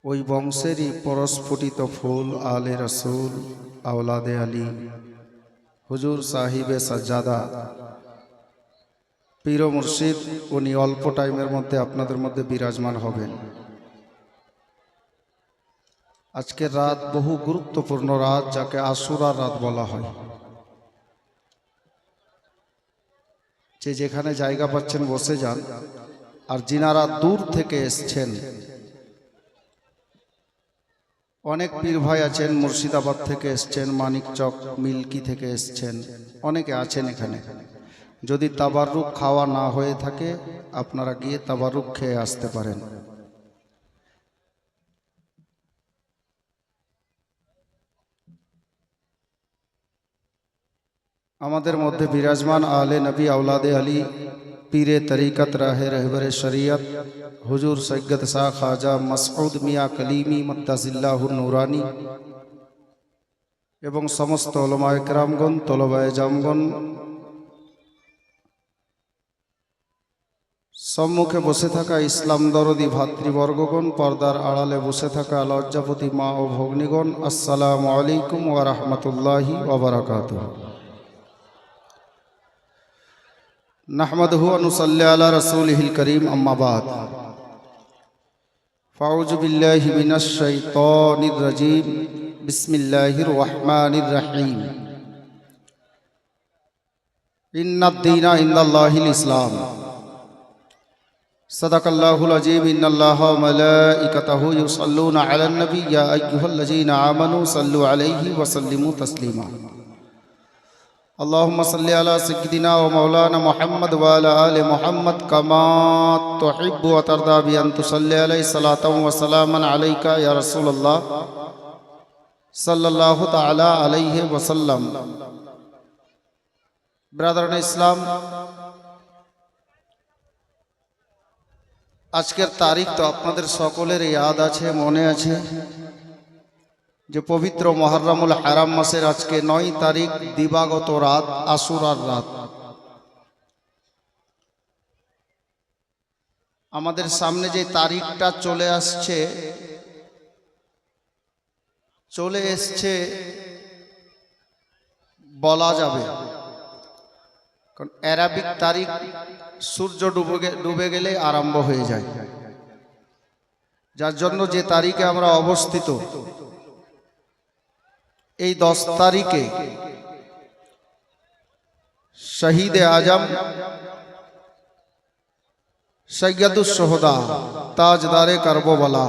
ওই বংশেরই পরস্ফুটিত ফুল আলে রসুল আওলাদে আলী হুজুর সাহিবে সাজ্জাদা পীর ও মুর্শিদ উনি অল্প টাইমের মধ্যে আপনাদের মধ্যে বিরাজমান হবেন। আজকের রাত বহু গুরুত্বপূর্ণ রাত, যাকে আশুরার রাত বলা হয়। যে যেখানে জায়গা পাচ্ছেন বসে যান। আর যিনারা দূর থেকে এসছেন, অনেক পীর ভাই আছেন, মুর্শিদাবাদ থেকে এসছেন, মানিকচক মিল্কি থেকে এসছেন, অনেকে আছেন এখানে। যদি তাবারুক খাওয়া না হয়ে থাকে, আপনারা গিয়ে তাবারুক খেয়ে আসতে পারেন। আমাদের মধ্যে বিরাজমান আলে নবী আওলাদে আলী পীরে তরিকত রাহে रहबरे शरीयत হুজুর সৈয়দ শাহ খাজা মাসউদ মিয়া কলিমি মদ্দাজিল্লাহুর নুরানি এবং সমস্ত উলামায়ে কেরামগণ, তলবায়ে জামগণ, সম্মুখে বসে থাকা ইসলাম দরদি ভাতৃবর্গগণ, পর্দার আড়ালে বসে থাকা লজ্জাপতি মা ও ভগ্নীগণ, আসসালামু আলাইকুম ওয়া রাহমাতুল্লাহি ওয়া বারাকাতুহু। नहमदुहु व नुसल्ली अला रसूलिहिल करीम, अम्मा बाद। फ़ाऊज़ु बिल्लाहि मिनश शैतानिर रजीम, बिस्मिल्लाहिर रहमानिर रहीम। इन्नद दीना इंदल्लाहिल इस्लाम। सदक़ल्लाहुल अज़ीम। इन्नल्लाहा व मलाइकतहु युसल्लूना अलन नबी या अय्युहल्लज़ीना आमनू सल्लु अलैहि व सल्लिमू तस्लीमा। अल्लाहुम्मा सल्लि अला सय्यिदिना व मौलाना मुहम्मद व अला आलि मुहम्मद कमा तुहिब्बु व तर्दा बि अन तुसल्लि अलैहि सलातन व सलामन अलैका या रसूलल्लाह सल्लल्लाहु ताला अलैहि वसल्लम। ब्रादरान इस्लाम, আজকের তারিখ তো আপনাদের সকলের ইয়াদ আছে, মনে আছে যে পবিত্র মুহররমুল হারাম মাসের আজকে 9 তারিখ, দিবাগত রাত, আশুরার রাত। আমাদের সামনে যে তারিখটা চলে এসছে বলা যাবে, কারণ আরবিক তারিখ সূর্য ডুবে গেলে আরম্ভ হয়ে যায়। যার জন্য যে তারিখে আমরা অবস্থিত, এই 10 তারিখে শহীদ আজম সৈয়দুস শুহাদা তাজদারে কারবালা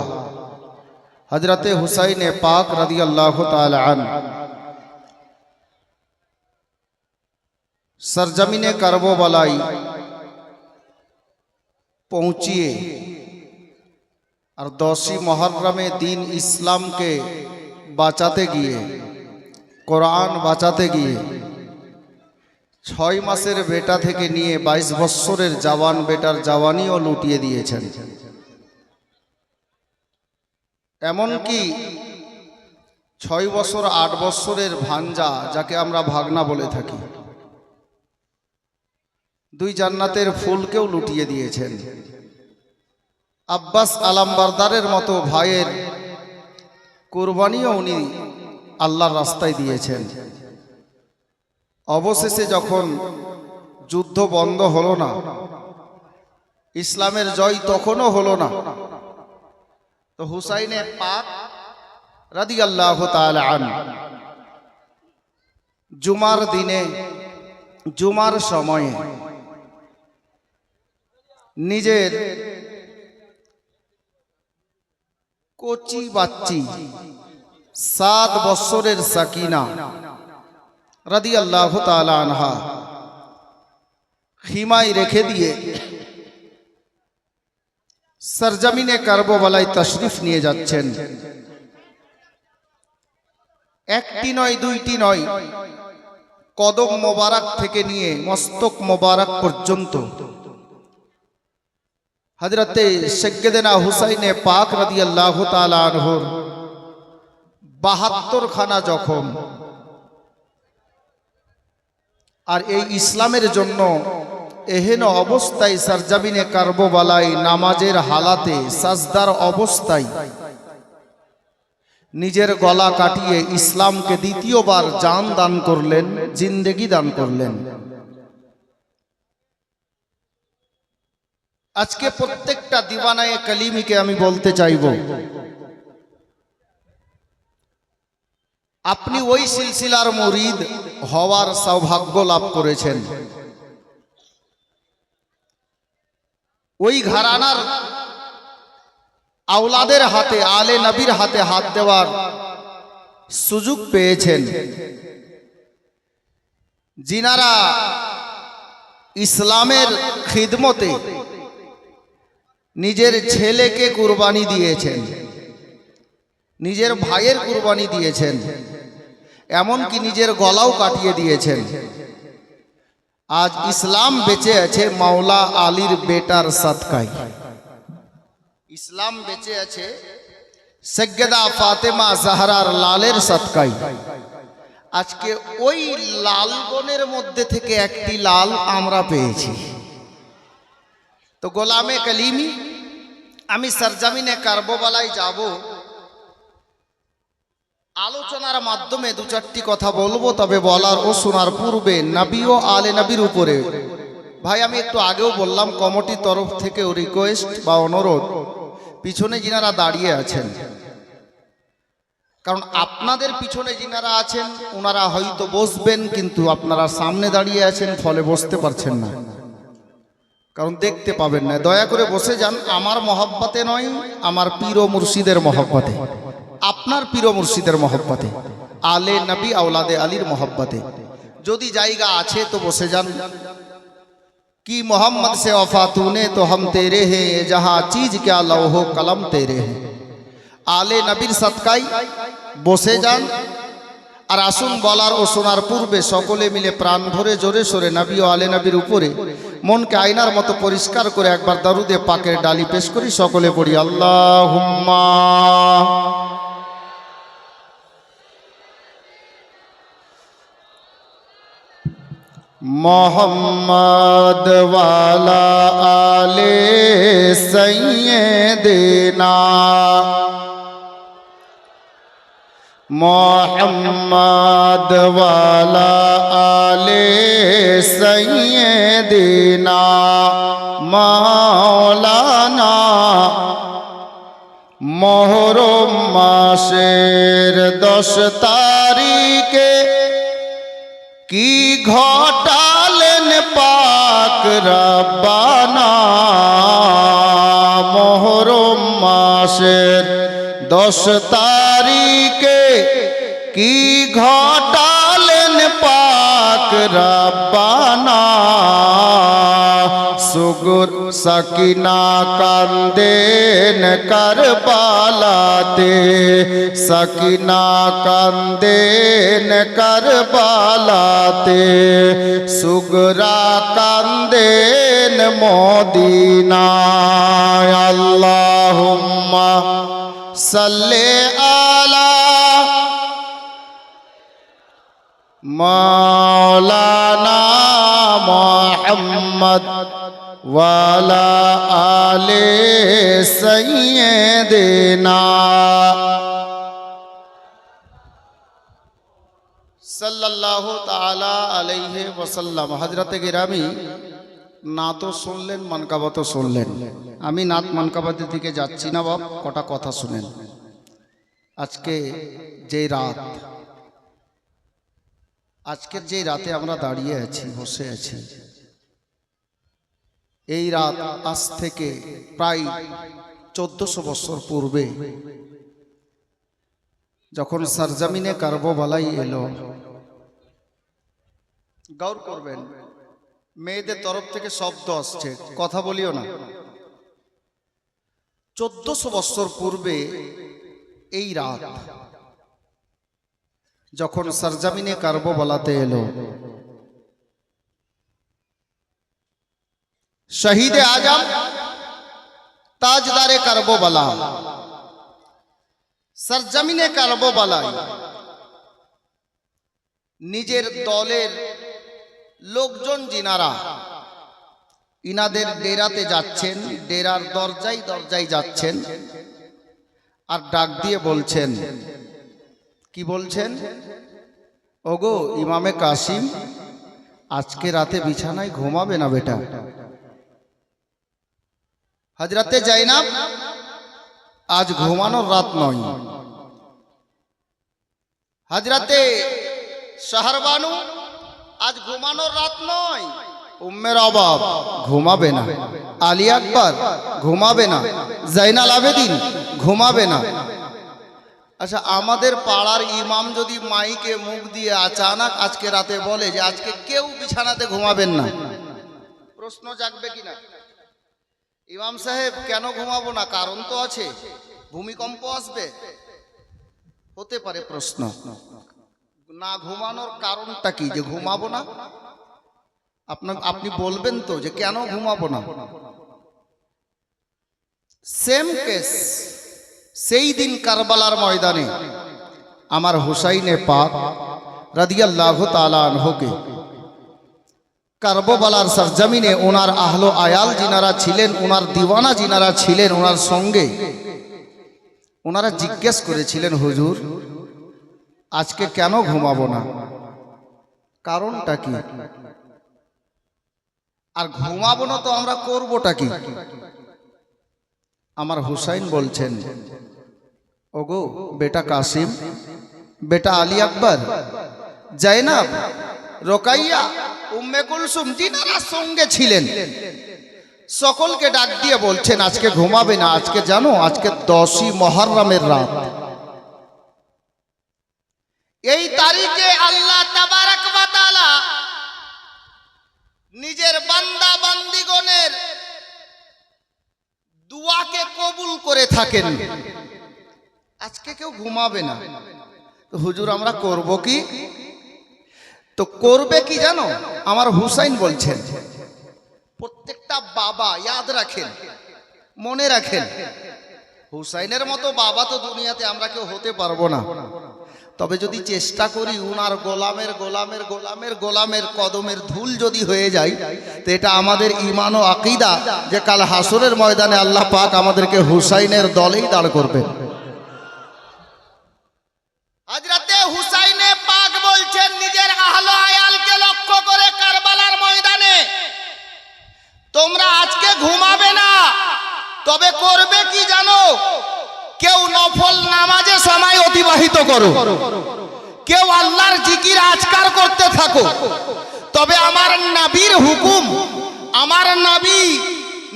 হযরতে হুসাইন পাক রাদিয়াল্লাহু তাআলা আনহু सरजमीने करबलाई पहुँचिए और 10 मुहर्रमे दीन इस्लाम के বাঁচাতে গিয়ে, কোরআন বাঁচাতে গিয়ে 6 মাসের বেটা থেকে নিয়ে 22 বছরের জওয়ান বেটার জওয়ানিও লুটিয়ে দিয়েছেন। এমনকি 6 বছর 8 বছরের ভাঞ্জা, যাকে আমরা ভাগনা বলে থাকি, 2 জান্নাতের ফুলকেও লুটিয়ে দিয়েছেন। আব্বাস আলামবারদারের মতো ভাইয়ের কুরবানিও উনি আল্লাহর রাস্তায় দিয়েছেন। অবশেষে যখন যুদ্ধ বন্ধ হলো না, ইসলামের জয় তখনও হলো না, তো হুসাইনে পাক রাদিয়াল্লাহু তাআলা আনহু জুমার দিনে, জুমার সময়ে নিজের কোচি বাচ্চি 7 বছরের সাকিনা রাদিয়াল্লাহু তাআলা আনহা খিমায় রেখে দিয়ে সরজমিনে কারবালায় তশরিফ নিয়ে যাচ্ছেন। একটি নয়, দুইটি নয়, কদম মোবারক থেকে নিয়ে মস্তক মোবারক পর্যন্ত হযরতে সৈয়দনা হুসাইনে পাক রাদিয়াল্লাহু তাআলা আনহুর 72 খানা জখম। আর এই ইসলামের জন্য এহেন অবস্থায় সরজমিনে কারবালায় নামাজের হালাতে, সাজদার অবস্থায় নিজের গলা কাটিয়ে ইসলামকে দ্বিতীয়বার জান দান করলেন, জিন্দেগি দান করলেন। আজকে প্রত্যেকটা দিওয়ানায়ে কালিমিকে আমি বলতে চাইব, আপনি ওই সিলসিলার মুরিদ হওয়ার সৌভাগ্য লাভ করেছেন। ওই ঘরানার আওলাদের হাতে, আলে নবীর হাতে হাত দেওয়ার সুযোগ পেয়েছেন, যিনারা ইসলামের খিদমতে নিজের ছেলেকে কুরবানি দিয়েছেন, নিজের ভাইয়ের কুরবানি দিয়েছেন, এমনকি নিজের গলাও কাটিয়ে দিয়েছেন। আজ ইসলাম বেঁচে আছে মাওলা আলীর বেটার সদকায়। ইসলাম বেঁচে আছে সৈয়দা ফাতেমা জাহরার লালের সদকায়। আজকে ওই লালগণের মধ্যে থেকে একটি লাল আমরা পেয়েছি। তো গোলামে কালিমি, আমি সরজমিনে কারবালায় যাব, আলোচনার মাধ্যমে দু চারটি কথা বলবো, তবে বলার ও শোনার পূর্বে নবী ও আলে নবীর উপরে ভাই আমি একটু আগেও বললাম, কমিটির তরফ থেকেও রিকোয়েস্ট বা অনুরোধ, পিছনে যিনারা দাঁড়িয়ে আছেন, কারণ আপনাদের পিছনে যিনারা আছেন ওনারা হয়তো বসবেন, কিন্তু আপনারা সামনে দাঁড়িয়ে আছেন ফলে বসতে পারছেন না, কারণ দেখতে পাবেন না। দয়া করে বসে যান, আমার মহব্বতে নয়, আমার পীর ও মুর্শিদের মহব্বতে, আপনার পীর ও মুর্শিদের মহব্বতে, আলে নবী আওলাদে আলীর মহব্বতে। যদি জায়গা আছে তো বসে যান। कि मोहम्मद से वफा तूने तो हम तेरे हैं, जहाँ चीज क्या लौहो कलम तेरे हैं। आले नबीर सदकाई बसे जान। আর আসুন বলার ও শোনার পূর্বে সকলে মিলে প্রাণ ভরে জোরে সোরে নবী ও আলে নবীর উপরে মনকে আয়নার মতো পরিষ্কার করে একবার দরুদে পাকের ডালি পেশ করি। সকলে পড়ি আল্লাহুম্মা मोहम्मद वाला आले सैयदना, मोहम्मद वाला आले सैयदना मौलाना। मोहर्रम मासेर 10 तारीखे की घटालेन पाक रब्बाना। मोहर्रम मासेर 10 तारीखे की घटालेन पाक रब्बाना। सुगुर सकीना कांदेन करबालाते, सकीना कांदेन करबालाते, सुगरा कांदेन मोदीना। अल्लाहुम्मा सल्ले आला मौलाना मोहम्मद वाला आले सैयदना सल्लल्लाहु ताला अलैहि वसल्लम। हजरते गिरामी নাতও শুনলেন, মানকাবাতও শুনলেন। আমি নাত মানকাবাতের দিকে যাচ্ছি না বাপ, কটা কথা শুনেন। আজকে যেই রাত, আজকের যেই রাতে আমরা দাঁড়িয়ে আছি, বসে আছি, এই রাত আজ থেকে প্রায় 1400 বছর পূর্বে যখন সরজমিনে কারবালাই এলো, গৌর করবেন, মেয়েদের তরফ থেকে শব্দ আসছে, কথা বলিও না। 1400 বছর পূর্বে এই রাত যখন সরজমিনে কারবালাতে এলো, শহীদে আজম তাজদারে কারবালা সরজমিনে কারবালায় নিজের দলের লোকজন যিনারা ইনাদের ডেরাতে যাচ্ছেন, ডেরার দরজায় দরজায় যাচ্ছেন আর ডাক দিয়ে বলছেন, কি বলছেন? ওগো ইমামে কাসিম, আজকে রাতে বিছানায় ঘুমাবে না বেটা। হযরতে জাইনাব, আজ ঘুমানোর রাত নয়। হযরতে শাহরবানু, আজ ঘুমানোর রাত নয়। উম্মের অবাব ঘুমাবে না, আলী আকবর ঘুমাবে না, জাইনাল আবেদিন ঘুমাবে না। আচ্ছা, আমাদের পাড়ার ইমাম যদি মাইকে মুখ দিয়ে আচানক আজকে রাতে বলে যে আজকে কেউ বিছানাতে ঘুমাবেন না, প্রশ্ন জাগবে কিনা? ইমাম সাহেব কেন ঘুমাবো না? কারণ তো আছে, ভূমিকম্প আসবে, হতে পারে প্রশ্ন। না ঘুমানোর কারণটা কি যে ঘুমাবো না? আপনি বলবেন তো যে কেন ঘুমাবো না? সেম কেস সেই দিন কারবালার ময়দানে আমার হুসাইনে পাক রাদিয়াল্লাহু তাআলা আনহুকে কারবালার সরজমিনে ওনার আহলো আয়াল যিনারা ছিলেন, ওনার দিওয়ানা যিনারা ছিলেন ওনার সঙ্গে, ওনারা জিজ্ঞেস করেছিলেন, হুজুর আজকে কেন ঘুমাবো না? কারণটা কি? আর ঘুমাবো না তো আমরা করবোটা কি? আমার হুসাইন বলছেন, ওগো বেটা কাসিম, বেটা আলী আকবর, জাইনাব, রোকাইয়া, উম্মে কুলসুম যিনারা সঙ্গে ছিলেন, সকলকে ডাক দিয়ে বলছেন আজকে ঘুমাবে না। আজকে জানো আজকে 10ই মুহররমের রাত। এই তারিখে আল্লাহ তাবারক ওয়া তাআলা নিজের বান্দা বান্দিগণের দুয়াকে কবুল করে থাকেন। আজকে কেউ ঘুমাবে না, তো হুজুর আমরা করব কি? তো করবে কি জানো? আমার হুসাইন বলছেন, প্রত্যেকটা বাবা ইয়াদ রাখেন, মনে রাখেন, হুসাইনের মতো বাবা তো দুনিয়াতে আমরা কেউ হতে পারবো না। তবে যদি চেষ্টা করি উনার গোলামের গোলামের গোলামের গোলামের কদমের ধুল যদি হয়ে যায়, তো এটা আমাদের ঈমান ও আকীদা যে কাল হাসরের ময়দানে আল্লাহ পাক আমাদেরকে হুসাইনের দলেই দাঁড় করবেন। হযরতে হুসাইনে পাক বলছেন নিজের আহলে আয়ালকে লক্ষ্য করে কারবালার ময়দানে, তোমরা আজকে ঘুমাবে না, তবে করবে কি জানো? কেউ নফল নামাজে সময় অতিবাহিত করো, কেউ আল্লাহর জিকির আজকার করতে থাকো। তবে আমার নবীর হুকুম, আমার নবী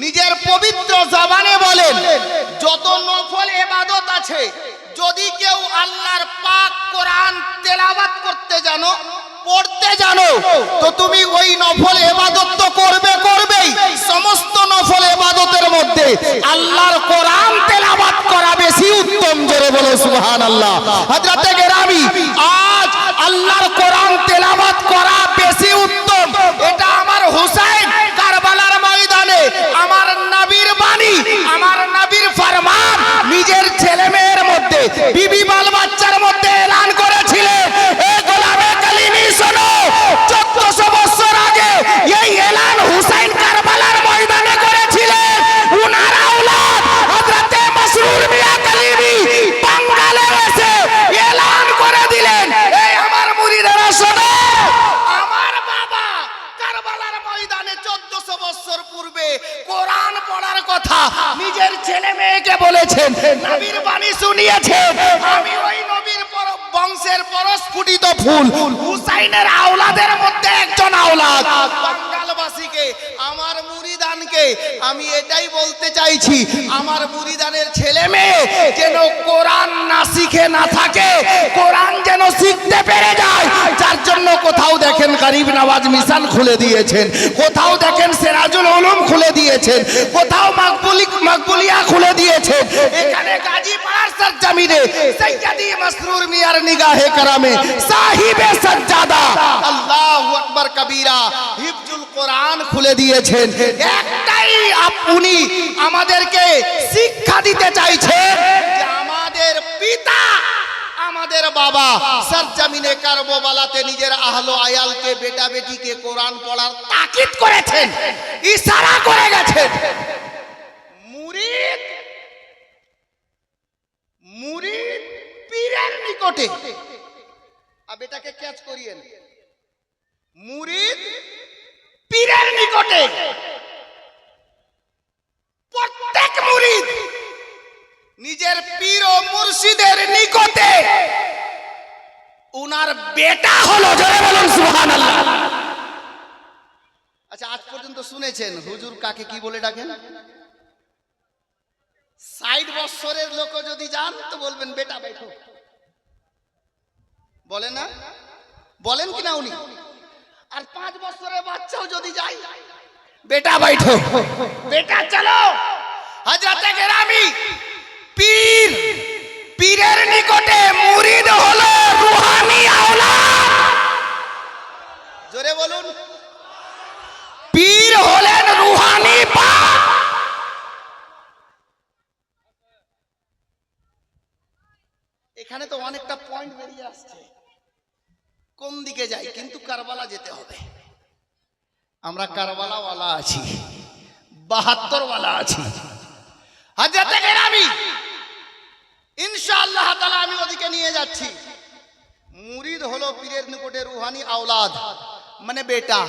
নিজের পবিত্র জবানে বলেন, যত নফল ইবাদত আছে, যদি কেউ আল্লাহর পাক কোরআন তেলাওয়াত করতে জানো, পড়তে জানো, তো তুমি ওই নফল ইবাদত তো করবেই। সমস্ত নফল ইবাদতের মধ্যে আল্লাহর কোরআন তেলাওয়াত করা বেশি উত্তম। জোরে বলো সুবহানাল্লাহ। হযরতে গেরামি, আজ আল্লাহর কোরআন তেলাওয়াত করা বেশি উত্তম। এটা আমার হুসাইন কারবালার ময়দানে আমার নবীর বাণী, আমার নবীর ফরমান নিজের ছেলে মেয়ের মধ্যে, বিবি বাল বাচ্চার মধ্যে এলান করেছিলেন। এ গোলামে কালিমি শোনো, 1400 বছর আগে এই এলান হুসাইন কারবালার ময়দানে করেছিলেন। উনার আওলাদ হযরতে মাসরুর মিয়া কালিমি বাঙ্গালে এসে এলান করে দিলেন, এই আমার মুরিদেরা শোনো, আমার বাবা কারবালার ময়দানে 1400 বছর পূর্বে কোরআন পড়ার কথা নিজের ছেলে মেয়েকে বলেছেন, নবীর বাণী শুনিয়েছেন। আমি ওই নবীর বংশের পরস্ফুটিত ফুল হুসাইনের আওলাদের মধ্যে একজন আওলাদ। বাঙ্গালবাসীকে, আমার মুরিদানকে আমি এটাই বলতে চাইছি, আমার মুরিদানের ছেলে মেয়ে যেন কোরআন না শিখে না থাকে, কোরআন যেন শিখতে পেরে যায়। যার জন্য কোথাও দেখেন গরিব নওয়াজ মিশন খুলে দিয়েছেন, কোথাও দেখেন সিরাজুল উলুম খুলে দিয়েছেন, কোথাও মাকবুলিয়া খুলে দিয়েছেন। এখানে গাজীপাড়ার সরজমিনে সৈয়দি মাসরুর মিয়ার নিগাহে কারামে সাহিবে সাজ্জাদা আল্লাহু আকবার কবীরা হিফজুল কোরআন খুলে দিয়েছেন। একটাই আপনি আমাদেরকে শিক্ষা দিতে চাইছেন যে আমাদের পিতা, আমাদের বাবা সরজমিনে কারবালাতে নিজের আহলো আয়ালকে, বেটা বেটিকে কোরআন পড়ার তাকিদ করেছেন, ইশারা করে গেছেন। মুরিদ পীরের নিকটে এটাকে ক্যাচ করিয়েন। মুরিদ পীরের নিকটে, প্রত্যেক মুরিদ নিজের পীর ও মুর্শিদের নিকটে উনার বেটা হলো। জোরে বলুন সুবহানাল্লাহ। আচ্ছা, আজ পর্যন্ত শুনেছেন হুজুর কাকে কি বলে ডাকেন? 60 বছরের লোক যদি যান তো বলবেন বেটা বাইঠো, বলে না? বলেন কিনা উনি? আর 5 বছরের বাচ্চাও যদি যায়, বেটা বাইঠো, বেটা চলো। হযরতে গেরামি পীর, পীরের নিকটে মুরিদ হলো রূহানি আওলাদ। জোরে বলুন, পীর হলেন রূহানি বাপ। এখানে তো অনেকটা পয়েন্ট বেরিয়ে আসছে, কোন দিকে যাই? কিন্তু কারবালা যেতে হবে। আমরা কারবালা ওয়ালা আছি, 72 ওয়ালা আছি। হযরতে গেরামি ইনশাআল্লাহ তাআলা আমি ওদিকে নিয়ে যাচ্ছি। মুরিদ হলো পীরের নিকটে রূহানি আওলাদ, মানে বেটা।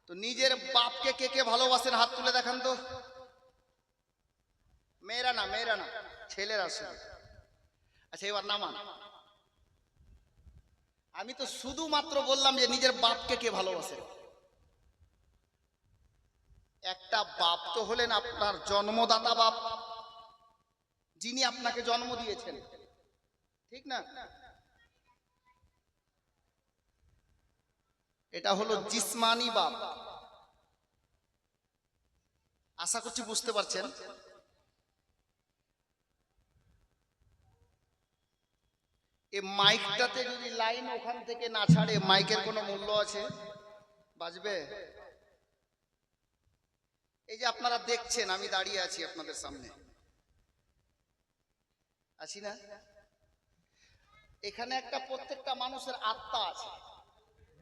তো নিজের বাপকে কে কে ভালোবাসেন হাত তুলে দেখান তো। মেয়েরা না, মেয়েরা না, ছেলেরা শুধু। আচ্ছা, এবার নামান। আমি তো শুধুমাত্র বললাম যে নিজের বাপকে কে ভালোবাসে। একটা বাপ তো হলেন আপনার জন্মদাতা বাপ, যিনি আপনাকে জন্ম দিয়েছেন, ঠিক না? এটা হলো জিসমানি বাপ। আশা করছি বুঝতে পারছেন। এই মাইকটাতে যদি লাইন ওখান থেকে না ছাড়ে, মাইকের কোনো মূল্য আছে? বাজবে? এই যে আপনারা দেখছেন আমি দাঁড়িয়ে আছি আপনাদের সামনে, আছি না? এখানে একটা প্রত্যেকটা মানুষের আত্মা আছে,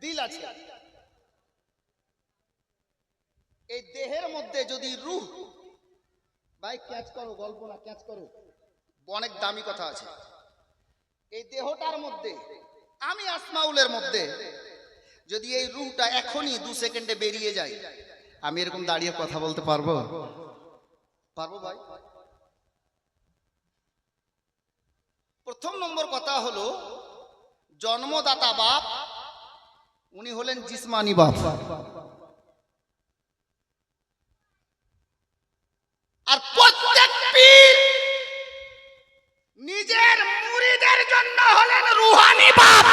দিল আছে। এই দেহের মধ্যে যদি রূহ, ভাই ক্যাচ করো, গল্প না ক্যাচ করো, অনেক দামি কথা আছে। এই দেহটার মধ্যে, আমি আসমাউলের মধ্যে যদি এই রূহটা এখনই 2 সেকেন্ডে বেরিয়ে যায়, আমি এরকম দাঁড়িয়ে কথা বলতে পারবো? পারবো ভাই? প্রথম নম্বর কথা হলো জন্মদাতা বাপ, উনি হলেন জিসমানি বাপ। আর প্রত্যেক পীর নিজের মুরিদের জন্য হলেন রূহানি বাপ।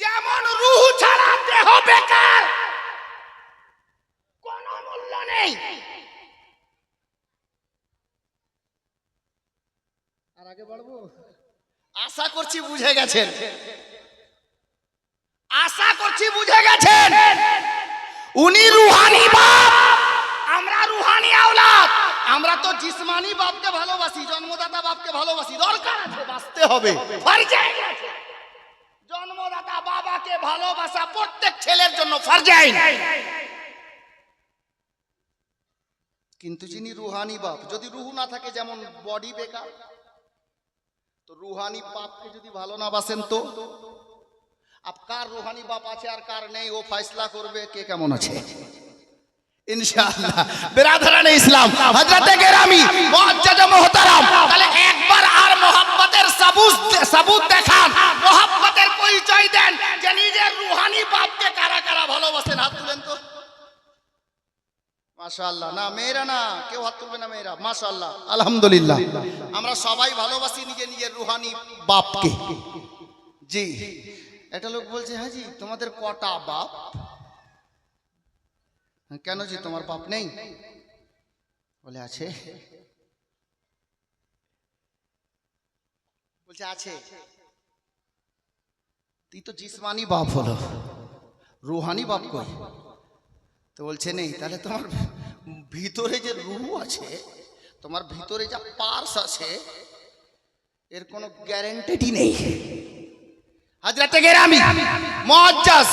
যেমন রূহ ছাড়া দেহ বেকার, কোনো মূল্য নেই। আর আগে বাড়বো? আশা করছি বুঝে গেছেন, আশা করছি বুঝে গেছেন। উনি রূহানি বাপ, আমরা রূহানি আওলাদ। আমরা তো জিসমানি বাপকে ভালোবাসি, জন্মদাতা বাপকে ভালোবাসি, দরকার আছে, বাঁচতে হবে, ফরজে আছে। জন্মদাতা বাবাকে ভালোবাসা প্রত্যেক ছেলের জন্য ফরজে আইন। কিন্তু যিনি রূহানি বাপ, যদি রূহ না থাকে, যেমন বডি বেকার, তো রূহানি বাপকে যদি ভালো না বাসেন তো আপ কার রূহানি বাপ আছে আর কার নেই, ও ফয়সলা করবে কে কেমন আছে ইনশাআল্লাহ। বিরাদরানে ইসলাম, হযরতে গেরামি মুআজ্জাজ মুহতারাম, তাহলে একবার আর মোহাব্বতের সাবুত দেখান, মোহাব্বতের পরিচয় দেন যে নিজের রূহানি বাপকে কারা কারা ভালোবাসেন, হাত তুলেন তো। মাশাআল্লাহ। না মেয়েরা না, কেউ হাত তুলবে না মেয়েরা। মাশাআল্লাহ, আলহামদুলিল্লাহ। আমরা সবাই ভালোবাসি নিজের নিজের রূহানি বাপকে। জি, একটা লোক বলছে, হাজি তোমাদের কটা বাপ? কেন জি, তোমার বাপ নেই? বলে আছে। বলছে আছে। তুই তো জিসমানি বাপ হলো, রূহানি বাপ কই? তো বলছে নেই। তাহলে তোমার ভিতরে যে রূহ আছে, তোমার ভিতরে যা পার্স আছে, এর কোনো গ্যারান্টি নেই। হযরতে গেরামি মুআজ্জাজ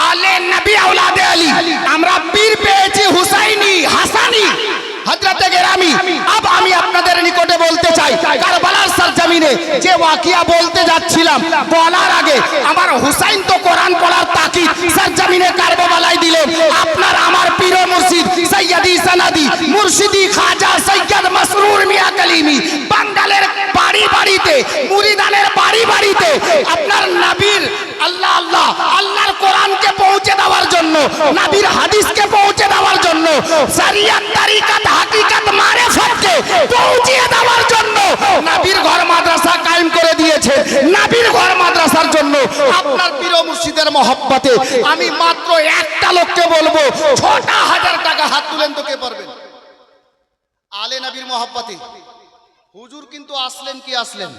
আলে নবী আওলাদে আলী, আমরা পীর পেয়েছি হুসাইনি, হাসানি, হযরতে গেরামি। अब আমি আপনাদের নিকটে বলতে চাই, কারবালার মাদ্রাসার জমিনে যে ওয়াকিয়া বলতে যাচ্ছিলাম, বলার আগে আমার হুসাইন তো কোরআন পড়ার তাকিদ সরজমিনে কারবালায় দিলেন। আপনার আমার পীর মুর্শিদ সৈয়দি সনদি মুর্শিদি খাজা সৈয়দ মাসরুর মিয়া কালিমি বাঙ্গালের বাড়ি বাড়িতে, মুরিদানের বাড়ি বাড়িতে আপনার নবীর আল্লাহ আল্লাহ আল্লাহর কোরআনকে পৌঁছে দেওয়ার জন্য, নবীর হাদিসকে পৌঁছে দেওয়ার জন্য, শরিয়ত তরিকত হাকিকত মারিফতকে পৌঁছে দেওয়ার জন্য নবীর ঘর মাদ্রাসা কায়েম করে দিয়েছে। নবীর ঘর মাদ্রাসার জন্য আপনার পীর মুর্শিদের মহব্বতে আমি মাত্র একটা লোককে বলবো ৬,০০০ টাকা হাত তুলেন তো কে পারবেন? আলে নবীর মহব্বতে হুজুর কিন্তু আসলেন কি আসলেন?